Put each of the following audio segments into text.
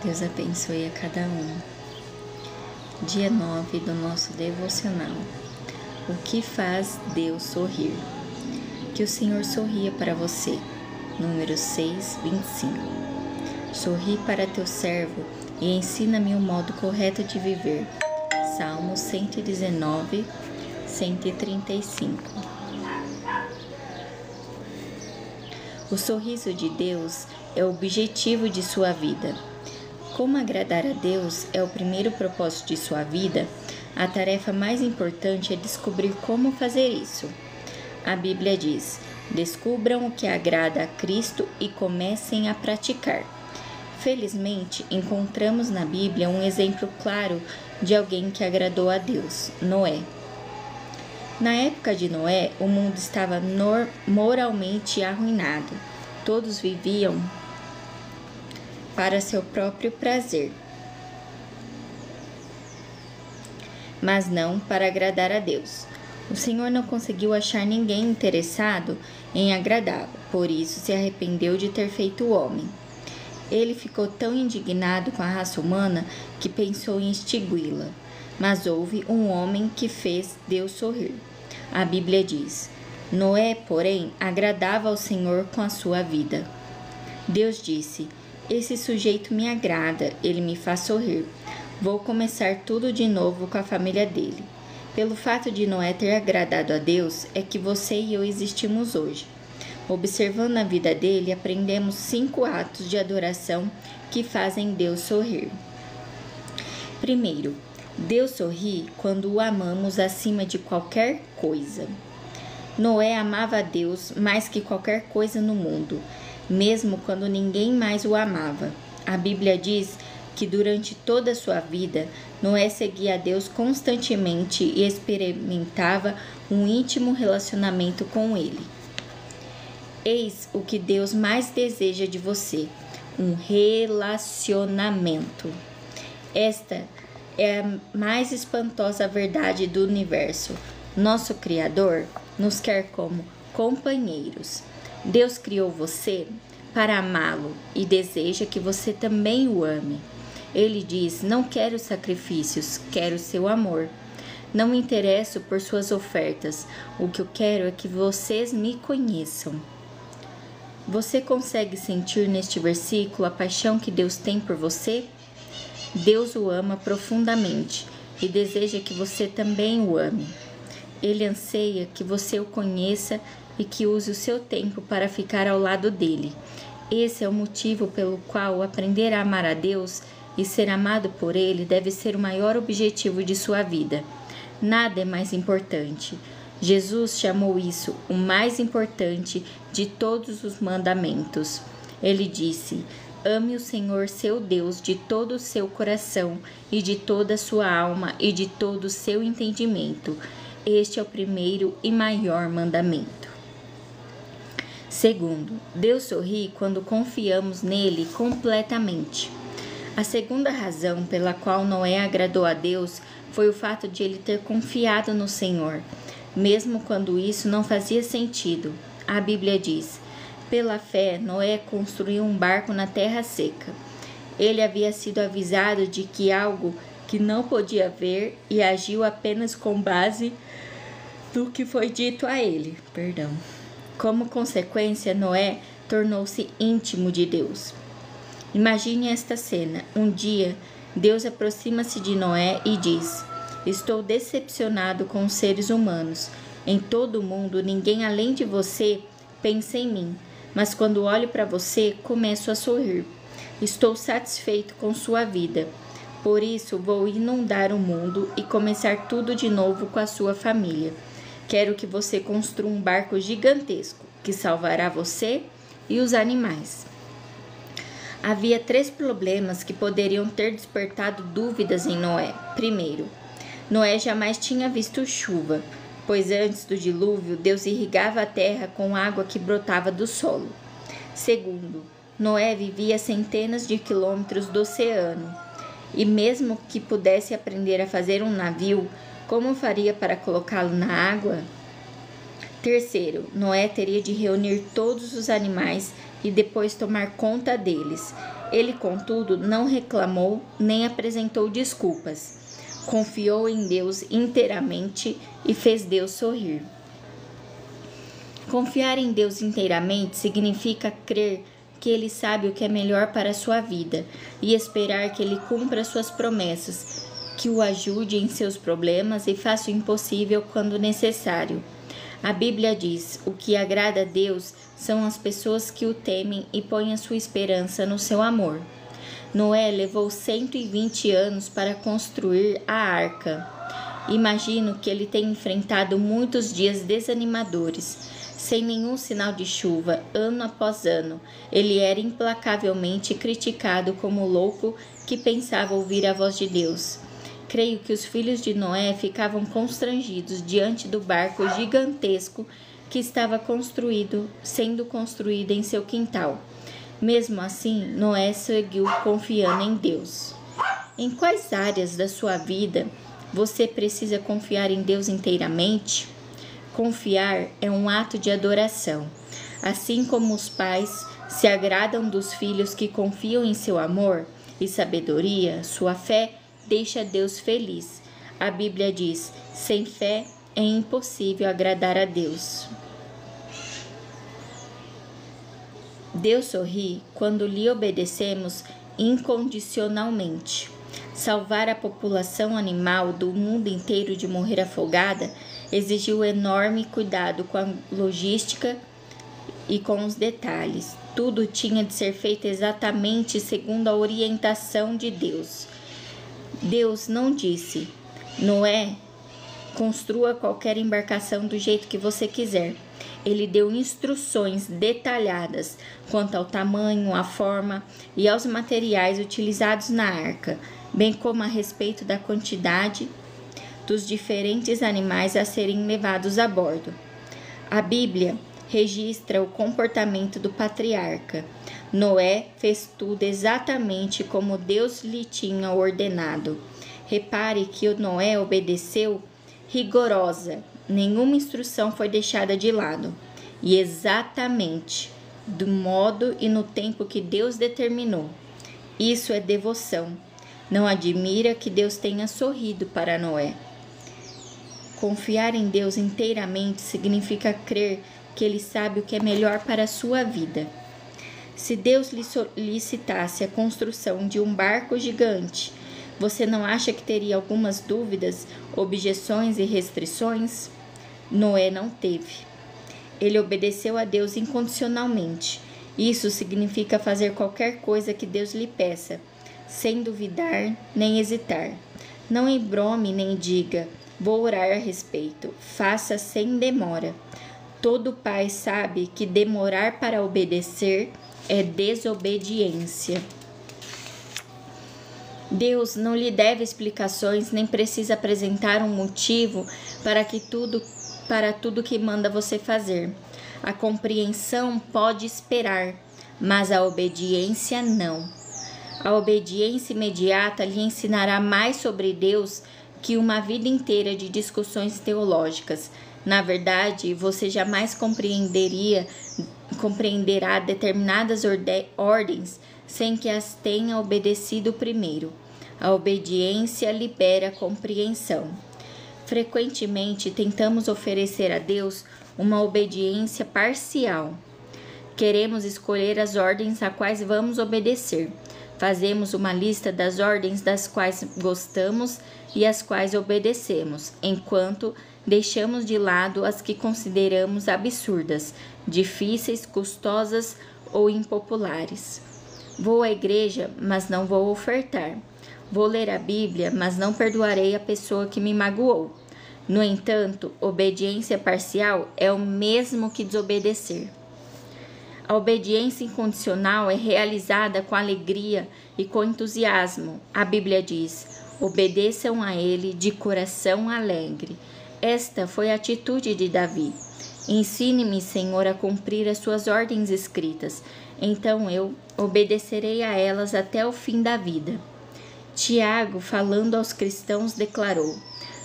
Deus abençoe a cada um. Dia 9 do nosso devocional. O que faz Deus sorrir? Que o Senhor sorria para você. Número 6, 25. Sorri para teu servo e ensina-me o modo correto de viver. Salmos 119, 135. O sorriso de Deus é o objetivo de sua vida. Como agradar a Deus é o primeiro propósito de sua vida, a tarefa mais importante é descobrir como fazer isso. A Bíblia diz: descubram o que agrada a Cristo e comecem a praticar. Felizmente, encontramos na Bíblia um exemplo claro de alguém que agradou a Deus, Noé. Na época de Noé, o mundo estava moralmente arruinado. Todos viviam para seu próprio prazer, mas não para agradar a Deus. O Senhor não conseguiu achar ninguém interessado em agradá-lo, por isso se arrependeu de ter feito o homem. Ele ficou tão indignado com a raça humana que pensou em extingui-la, mas houve um homem que fez Deus sorrir. A Bíblia diz: Noé, porém, agradava ao Senhor com a sua vida. Deus disse: esse sujeito me agrada, ele me faz sorrir. Vou começar tudo de novo com a família dele. Pelo fato de Noé ter agradado a Deus, é que você e eu existimos hoje. Observando a vida dele, aprendemos 5 atos de adoração que fazem Deus sorrir. Primeiro, Deus sorri quando o amamos acima de qualquer coisa. Noé amava a Deus mais que qualquer coisa no mundo, mesmo quando ninguém mais o amava. A Bíblia diz que durante toda a sua vida, Noé seguia a Deus constantemente e experimentava um íntimo relacionamento com Ele. Eis o que Deus mais deseja de você: um relacionamento. Esta é a mais espantosa verdade do universo. Nosso Criador nos quer como companheiros. Deus criou você para amá-lo e deseja que você também o ame. Ele diz: não quero sacrifícios, quero seu amor. Não me interesso por suas ofertas, o que eu quero é que vocês me conheçam. Você consegue sentir neste versículo a paixão que Deus tem por você? Deus o ama profundamente e deseja que você também o ame. Ele anseia que você o conheça e que use o seu tempo para ficar ao lado dele. Esse é o motivo pelo qual aprender a amar a Deus e ser amado por Ele deve ser o maior objetivo de sua vida. Nada é mais importante. Jesus chamou isso o mais importante de todos os mandamentos. Ele disse: ame o Senhor seu Deus de todo o seu coração e de toda a sua alma e de todo o seu entendimento. Este é o primeiro e maior mandamento. Segundo, Deus sorri quando confiamos nele completamente. A segunda razão pela qual Noé agradou a Deus foi o fato de ele ter confiado no Senhor, mesmo quando isso não fazia sentido. A Bíblia diz: pela fé, Noé construiu um barco na terra seca. Ele havia sido avisado de que algo que não podia ver e agiu apenas com base no que foi dito a ele. Como consequência, Noé tornou-se íntimo de Deus. Imagine esta cena. Um dia, Deus aproxima-se de Noé e diz: estou decepcionado com os seres humanos. Em todo o mundo, ninguém além de você pensa em mim. Mas quando olho para você, começo a sorrir. Estou satisfeito com sua vida. Por isso, vou inundar o mundo e começar tudo de novo com a sua família. Quero que você construa um barco gigantesco que salvará você e os animais. Havia 3 problemas que poderiam ter despertado dúvidas em Noé. Primeiro, Noé jamais tinha visto chuva, pois antes do dilúvio, Deus irrigava a terra com água que brotava do solo. Segundo, Noé vivia a centenas de quilômetros do oceano, e mesmo que pudesse aprender a fazer um navio, como faria para colocá-lo na água? Terceiro, Noé teria de reunir todos os animais e depois tomar conta deles. Ele, contudo, não reclamou nem apresentou desculpas. Confiou em Deus inteiramente e fez Deus sorrir. Confiar em Deus inteiramente significa crer que Ele sabe o que é melhor para a sua vida e esperar que Ele cumpra suas promessas, que o ajude em seus problemas e faça o impossível quando necessário. A Bíblia diz: o que agrada a Deus são as pessoas que o temem e põem a sua esperança no seu amor. Noé levou 120 anos para construir a arca. Imagino que ele tenha enfrentado muitos dias desanimadores. Sem nenhum sinal de chuva, ano após ano, ele era implacavelmente criticado como louco que pensava ouvir a voz de Deus. Creio que os filhos de Noé ficavam constrangidos diante do barco gigantesco que estava sendo construído em seu quintal. Mesmo assim, Noé seguiu confiando em Deus. Em quais áreas da sua vida você precisa confiar em Deus inteiramente? Confiar é um ato de adoração. Assim como os pais se agradam dos filhos que confiam em seu amor e sabedoria, sua fé deixa Deus feliz. A Bíblia diz: sem fé é impossível agradar a Deus. Deus sorri quando lhe obedecemos incondicionalmente. Salvar a população animal do mundo inteiro de morrer afogada exigiu enorme cuidado com a logística e com os detalhes. Tudo tinha de ser feito exatamente segundo a orientação de Deus. Deus não disse: Noé, construa qualquer embarcação do jeito que você quiser. Ele deu instruções detalhadas quanto ao tamanho, à forma e aos materiais utilizados na arca, bem como a respeito da quantidade dos diferentes animais a serem levados a bordo. A Bíblia registra o comportamento do patriarca. Noé fez tudo exatamente como Deus lhe tinha ordenado. Repare que Noé obedeceu rigorosa, nenhuma instrução foi deixada de lado, e exatamente do modo e no tempo que Deus determinou. Isso é devoção. Não admira que Deus tenha sorrido para Noé. Confiar em Deus inteiramente significa crer que Ele sabe o que é melhor para a sua vida. Se Deus lhe solicitasse a construção de um barco gigante, você não acha que teria algumas dúvidas, objeções e restrições? Noé não teve. Ele obedeceu a Deus incondicionalmente. Isso significa fazer qualquer coisa que Deus lhe peça, sem duvidar nem hesitar. Não embrome nem diga: vou orar a respeito. Faça sem demora. Todo pai sabe que demorar para obedecer é desobediência. Deus não lhe deve explicações nem precisa apresentar um motivo para tudo que manda você fazer. A compreensão pode esperar, mas a obediência não. A obediência imediata lhe ensinará mais sobre Deus que uma vida inteira de discussões teológicas. Na verdade, você jamais compreenderá determinadas ordens sem que as tenha obedecido primeiro. A obediência libera a compreensão. Frequentemente tentamos oferecer a Deus uma obediência parcial. Queremos escolher as ordens a quais vamos obedecer. Fazemos uma lista das ordens das quais gostamos e as quais obedecemos, enquanto deixamos de lado as que consideramos absurdas, difíceis, custosas ou impopulares. Vou à igreja, mas não vou ofertar. Vou ler a Bíblia, mas não perdoarei a pessoa que me magoou. No entanto, obediência parcial é o mesmo que desobedecer. A obediência incondicional é realizada com alegria e com entusiasmo. A Bíblia diz: obedeçam a Ele de coração alegre. Esta foi a atitude de Davi. Ensine-me, Senhor, a cumprir as suas ordens escritas. Então eu obedecerei a elas até o fim da vida. Tiago, falando aos cristãos, declarou: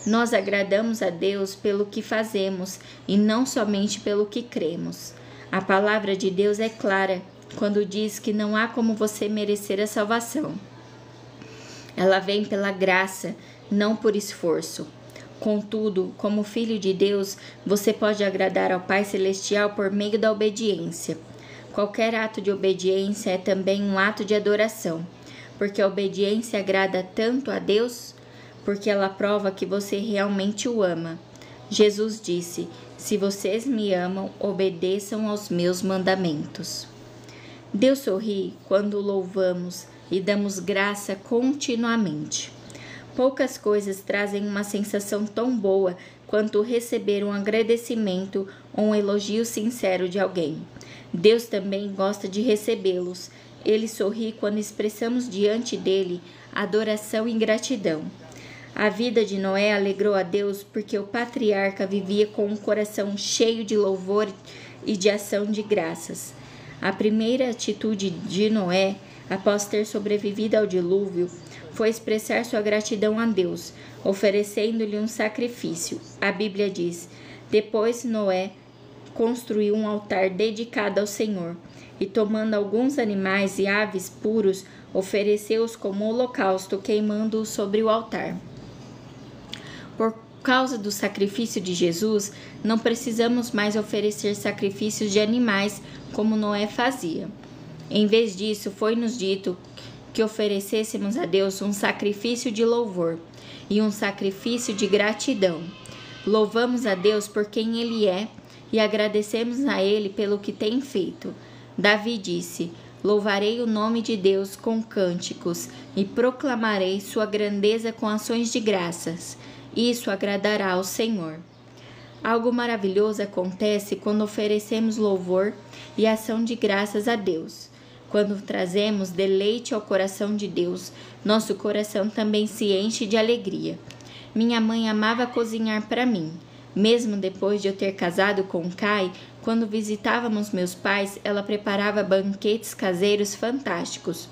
Nós agradamos a Deus pelo que fazemos e não somente pelo que cremos. A palavra de Deus é clara quando diz que não há como você merecer a salvação. Ela vem pela graça, não por esforço. Contudo, como filho de Deus, você pode agradar ao Pai Celestial por meio da obediência. Qualquer ato de obediência é também um ato de adoração, porque a obediência agrada tanto a Deus, porque ela prova que você realmente o ama. Jesus disse: "Se vocês me amam, obedeçam aos meus mandamentos." Deus sorri quando o louvamos e damos graça continuamente. Poucas coisas trazem uma sensação tão boa quanto receber um agradecimento ou um elogio sincero de alguém. Deus também gosta de recebê-los. Ele sorri quando expressamos diante dele adoração e gratidão. A vida de Noé alegrou a Deus porque o patriarca vivia com um coração cheio de louvor e de ação de graças. A primeira atitude de Noé, após ter sobrevivido ao dilúvio, foi expressar sua gratidão a Deus, oferecendo-lhe um sacrifício. A Bíblia diz: "Depois Noé construiu um altar dedicado ao Senhor, e tomando alguns animais e aves puros, ofereceu-os como holocausto, queimando-os sobre o altar." Por causa do sacrifício de Jesus, não precisamos mais oferecer sacrifícios de animais como Noé fazia. Em vez disso, foi-nos dito que oferecêssemos a Deus um sacrifício de louvor e um sacrifício de gratidão. Louvamos a Deus por quem Ele é e agradecemos a Ele pelo que tem feito. Davi disse: "Louvarei o nome de Deus com cânticos e proclamarei sua grandeza com ações de graças. Isso agradará ao Senhor." Algo maravilhoso acontece quando oferecemos louvor e ação de graças a Deus. Quando trazemos deleite ao coração de Deus, nosso coração também se enche de alegria. Minha mãe amava cozinhar para mim. Mesmo depois de eu ter casado com Kai, quando visitávamos meus pais, ela preparava banquetes caseiros fantásticos.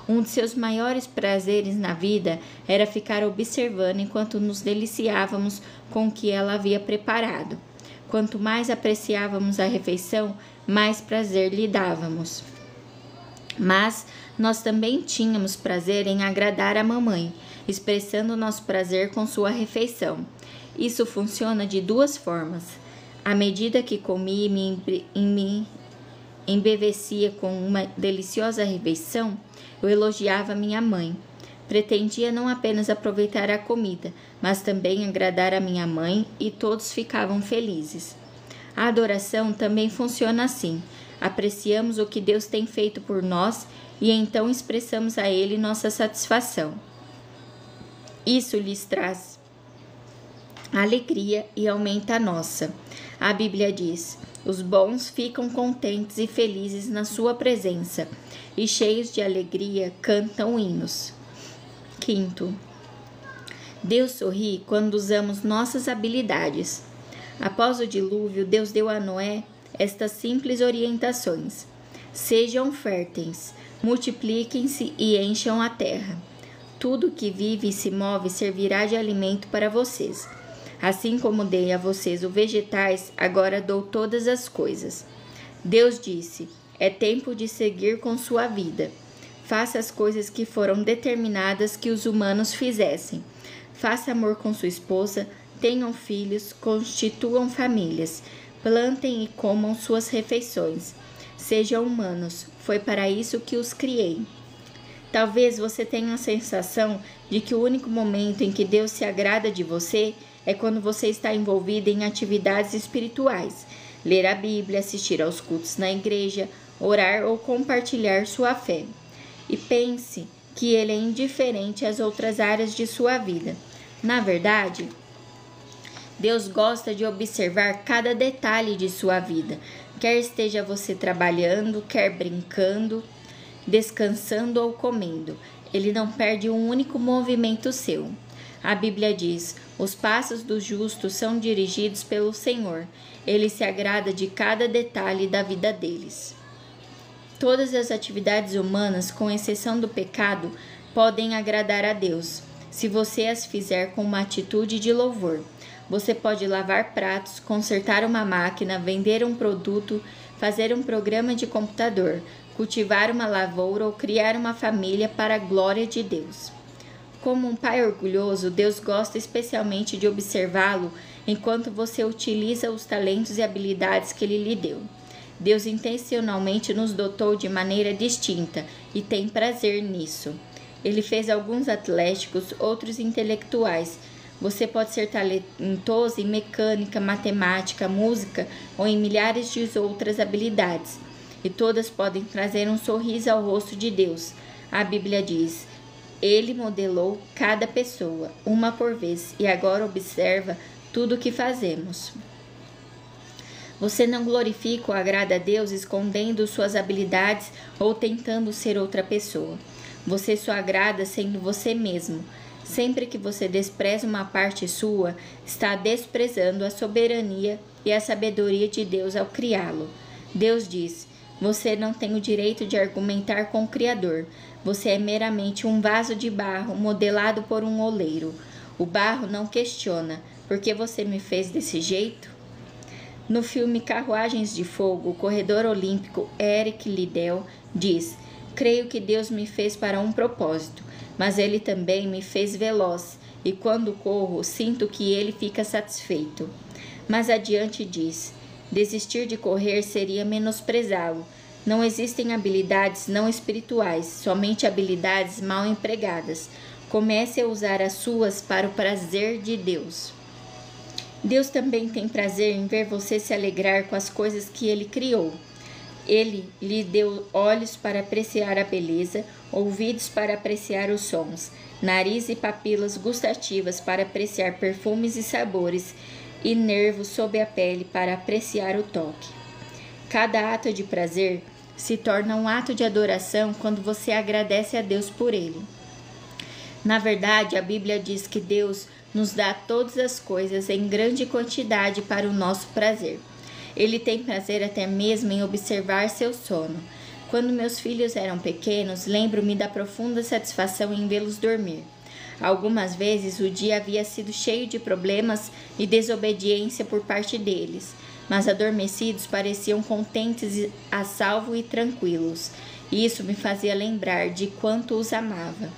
Um de seus maiores prazeres na vida era ficar observando enquanto nos deliciávamos com o que ela havia preparado. Quanto mais apreciávamos a refeição, mais prazer lhe dávamos. Mas nós também tínhamos prazer em agradar a mamãe, expressando nosso prazer com sua refeição. Isso funciona de duas formas. À medida que comia e me embevecia com uma deliciosa refeição, eu elogiava minha mãe. Pretendia não apenas aproveitar a comida, mas também agradar a minha mãe, e todos ficavam felizes. A adoração também funciona assim. Apreciamos o que Deus tem feito por nós e então expressamos a Ele nossa satisfação. Isso lhes traz alegria e aumenta a nossa. A Bíblia diz: "Os bons ficam contentes e felizes na sua presença, e cheios de alegria cantam hinos." Quinto, Deus sorri quando usamos nossas habilidades. Após o dilúvio, Deus deu a Noé estas simples orientações: "Sejam férteis, multipliquem-se e encham a terra. Tudo que vive e se move servirá de alimento para vocês. Assim como dei a vocês os vegetais, agora dou todas as coisas." Deus disse: "É tempo de seguir com sua vida. Faça as coisas que foram determinadas que os humanos fizessem. Faça amor com sua esposa, tenham filhos, constituam famílias, plantem e comam suas refeições. Sejam humanos, foi para isso que os criei." Talvez você tenha a sensação de que o único momento em que Deus se agrada de você é quando você está envolvido em atividades espirituais, ler a Bíblia, assistir aos cultos na igreja, orar ou compartilhar sua fé. E pense que Ele é indiferente às outras áreas de sua vida. Na verdade, Deus gosta de observar cada detalhe de sua vida, quer esteja você trabalhando, quer brincando, descansando ou comendo. Ele não perde um único movimento seu. A Bíblia diz: "Os passos dos justos são dirigidos pelo Senhor. Ele se agrada de cada detalhe da vida deles." Todas as atividades humanas, com exceção do pecado, podem agradar a Deus. se você as fizer com uma atitude de louvor. Você pode lavar pratos, consertar uma máquina, vender um produto, fazer um programa de computador, cultivar uma lavoura ou criar uma família para a glória de Deus. Como um pai orgulhoso, Deus gosta especialmente de observá-lo enquanto você utiliza os talentos e habilidades que Ele lhe deu. Deus intencionalmente nos dotou de maneira distinta e tem prazer nisso. Ele fez alguns atléticos, outros intelectuais. Você pode ser talentoso em mecânica, matemática, música ou em milhares de outras habilidades. E todas podem trazer um sorriso ao rosto de Deus. A Bíblia diz: Ele modelou cada pessoa, uma por vez, e agora observa tudo o que fazemos. Você não glorifica ou agrada a Deus escondendo suas habilidades ou tentando ser outra pessoa. Você só agrada sendo você mesmo. Sempre que você despreza uma parte sua, está desprezando a soberania e a sabedoria de Deus ao criá-lo. Deus diz: você não tem o direito de argumentar com o Criador. Você é meramente um vaso de barro modelado por um oleiro. O barro não questiona: por que você me fez desse jeito? No filme Carruagens de Fogo, o corredor olímpico Eric Liddell diz: creio que Deus me fez para um propósito, mas Ele também me fez veloz, e quando corro, sinto que Ele fica satisfeito. Mais adiante diz: desistir de correr seria menosprezá-lo. Não existem habilidades não espirituais, somente habilidades mal empregadas. Comece a usar as suas para o prazer de Deus. Deus também tem prazer em ver você se alegrar com as coisas que Ele criou. Ele lhe deu olhos para apreciar a beleza, ouvidos para apreciar os sons, nariz e papilas gustativas para apreciar perfumes e sabores, e nervos sob a pele para apreciar o toque. Cada ato de prazer se torna um ato de adoração quando você agradece a Deus por ele. Na verdade, a Bíblia diz que Deus nos dá todas as coisas em grande quantidade para o nosso prazer. Ele tem prazer até mesmo em observar seu sono. Quando meus filhos eram pequenos, lembro-me da profunda satisfação em vê-los dormir. Algumas vezes o dia havia sido cheio de problemas e desobediência por parte deles, mas adormecidos pareciam contentes, a salvo e tranquilos. Isso me fazia lembrar de quanto os amava.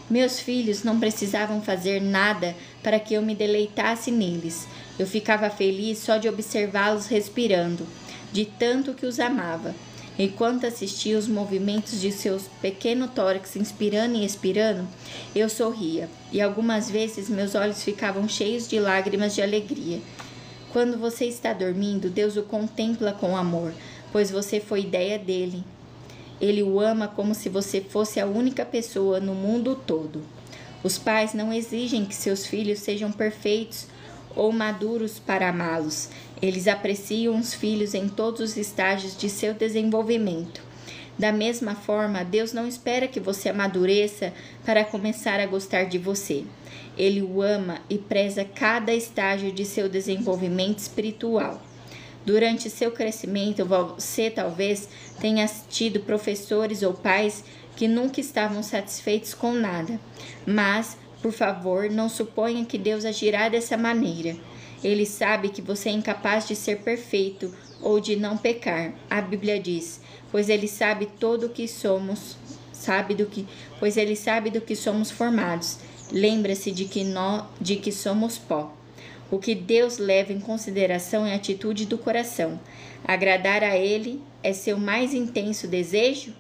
Meus filhos não precisavam fazer nada para que eu me deleitasse neles. Eu ficava feliz só de observá-los respirando, de tanto que os amava. Enquanto assistia os movimentos de seus pequenos tórax inspirando e expirando, eu sorria, e algumas vezes meus olhos ficavam cheios de lágrimas de alegria. Quando você está dormindo, Deus o contempla com amor, pois você foi ideia dele. Ele o ama como se você fosse a única pessoa no mundo todo. Os pais não exigem que seus filhos sejam perfeitos ou maduros para amá-los. Eles apreciam os filhos em todos os estágios de seu desenvolvimento. Da mesma forma, Deus não espera que você amadureça para começar a gostar de você. Ele o ama e preza cada estágio de seu desenvolvimento espiritual. Durante seu crescimento, você talvez tenha tido professores ou pais que nunca estavam satisfeitos com nada. Mas, por favor, não suponha que Deus agirá dessa maneira. Ele sabe que você é incapaz de ser perfeito ou de não pecar. A Bíblia diz: pois ele sabe todo o que somos, pois ele sabe do que somos formados. Lembra-se de que somos pó. O que Deus leva em consideração é a atitude do coração. Agradar a Ele é seu mais intenso desejo?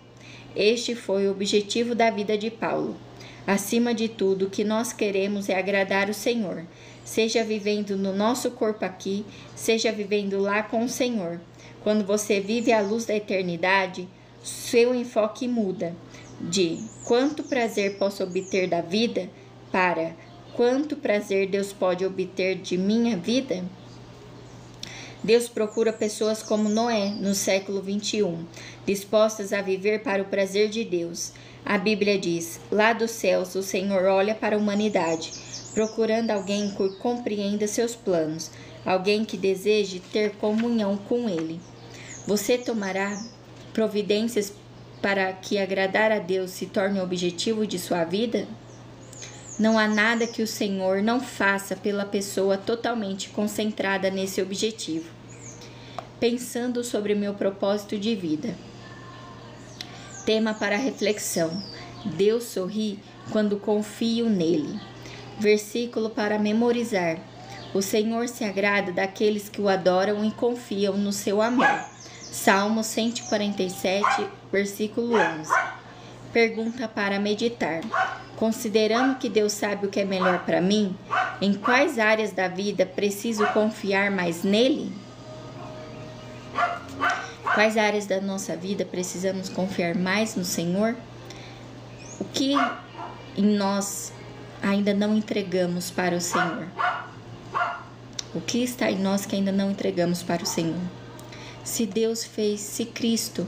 Este foi o objetivo da vida de Paulo. Acima de tudo, o que nós queremos é agradar o Senhor, seja vivendo no nosso corpo aqui, seja vivendo lá com o Senhor. Quando você vive à luz da eternidade, seu enfoque muda de quanto prazer posso obter da vida para quanto prazer Deus pode obter de minha vida? Deus procura pessoas como Noé no século 21, dispostas a viver para o prazer de Deus. A Bíblia diz: lá dos céus o Senhor olha para a humanidade, procurando alguém que compreenda seus planos, alguém que deseje ter comunhão com Ele. Você tomará providências para que agradar a Deus se torne o objetivo de sua vida? Não há nada que o Senhor não faça pela pessoa totalmente concentrada nesse objetivo. Pensando sobre meu propósito de vida. Tema para reflexão. Deus sorri quando confio nele. Versículo para memorizar. O Senhor se agrada daqueles que o adoram e confiam no seu amor. Salmo 147, versículo 11. Pergunta para meditar. Considerando que Deus sabe o que é melhor para mim, em quais áreas da vida preciso confiar mais nele? Quais áreas da nossa vida precisamos confiar mais no Senhor? O que em nós ainda não entregamos para o Senhor? O que está em nós que ainda não entregamos para o Senhor? Se Cristo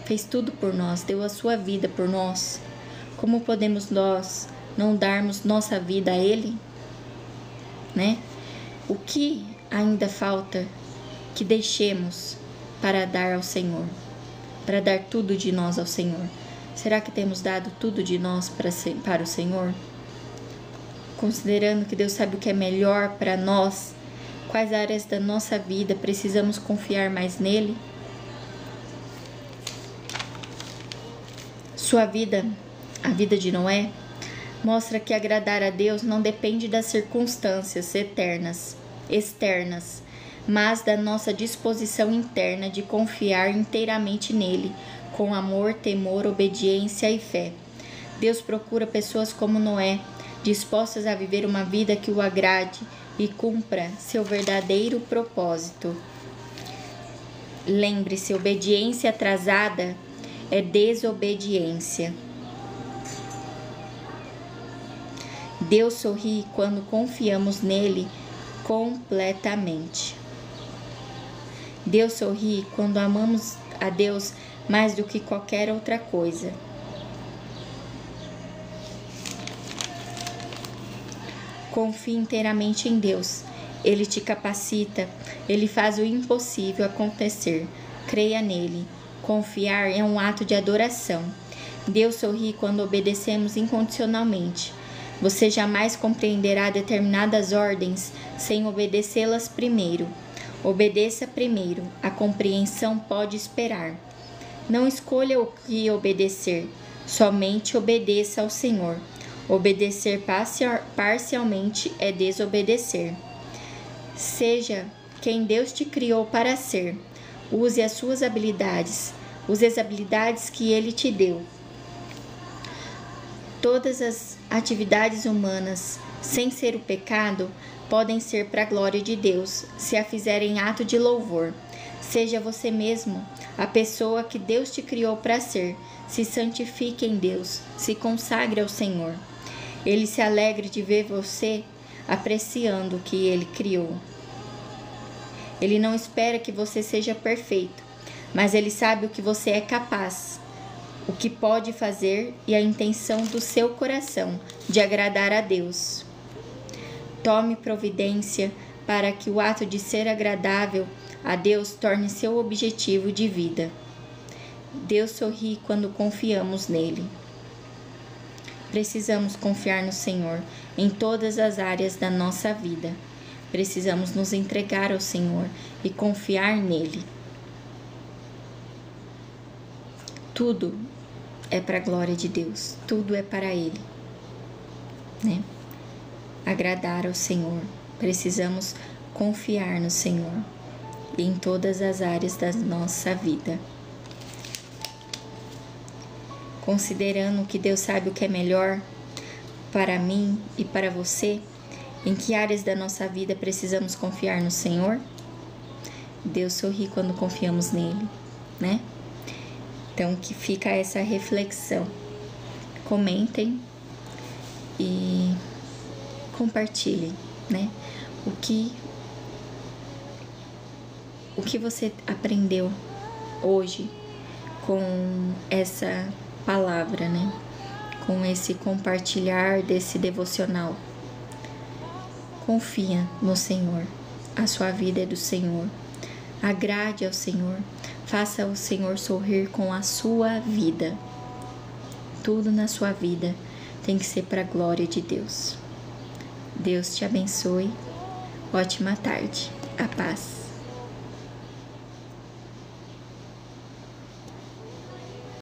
fez tudo por nós, deu a sua vida por nós, como podemos nós não darmos nossa vida a Ele? Né? O que ainda falta que deixemos para dar ao Senhor? Para dar tudo de nós ao Senhor? Será que temos dado tudo de nós para o Senhor? Considerando que Deus sabe o que é melhor para nós, quais áreas da nossa vida precisamos confiar mais nele? Sua vida, a vida de Noé, mostra que agradar a Deus não depende das circunstâncias externas, mas da nossa disposição interna de confiar inteiramente nele, com amor, temor, obediência e fé. Deus procura pessoas como Noé, dispostas a viver uma vida que o agrade e cumpra seu verdadeiro propósito. Lembre-se, obediência atrasada é desobediência. Deus sorri quando confiamos nele completamente. Deus sorri quando amamos a Deus mais do que qualquer outra coisa. Confie inteiramente em Deus. Ele te capacita, ele faz o impossível acontecer. Creia nele. Confiar é um ato de adoração. Deus sorri quando obedecemos incondicionalmente. Você jamais compreenderá determinadas ordens sem obedecê-las primeiro. Obedeça primeiro, a compreensão pode esperar. Não escolha o que obedecer, somente obedeça ao Senhor. Obedecer parcialmente é desobedecer. Seja quem Deus te criou para ser. Use as suas habilidades, use as habilidades que Ele te deu. Todas as atividades humanas, sem ser o pecado, podem ser para a glória de Deus, se a fizerem ato de louvor. Seja você mesmo a pessoa que Deus te criou para ser. Se santifique em Deus, se consagre ao Senhor. Ele se alegra de ver você apreciando o que Ele criou. Ele não espera que você seja perfeito, mas Ele sabe o que você é capaz, o que pode fazer e a intenção do seu coração de agradar a Deus. Tome providência para que o ato de ser agradável a Deus torne seu objetivo de vida. Deus sorri quando confiamos nele. Precisamos confiar no Senhor em todas as áreas da nossa vida. Precisamos nos entregar ao Senhor e confiar nele. Tudo é para a glória de Deus, tudo é para Ele, né? Agradar ao Senhor, precisamos confiar no Senhor em todas as áreas da nossa vida. Considerando que Deus sabe o que é melhor para mim e para você, em que áreas da nossa vida precisamos confiar no Senhor? Deus sorri quando confiamos nele, né? Então, que fica essa reflexão. Comentem e compartilhem, né? O que você aprendeu hoje com essa palavra, né? Com esse compartilhar desse devocional. Confia no Senhor. A sua vida é do Senhor. Agrade ao Senhor. Faça o Senhor sorrir com a sua vida. Tudo na sua vida tem que ser para a glória de Deus. Deus te abençoe. Ótima tarde. A paz.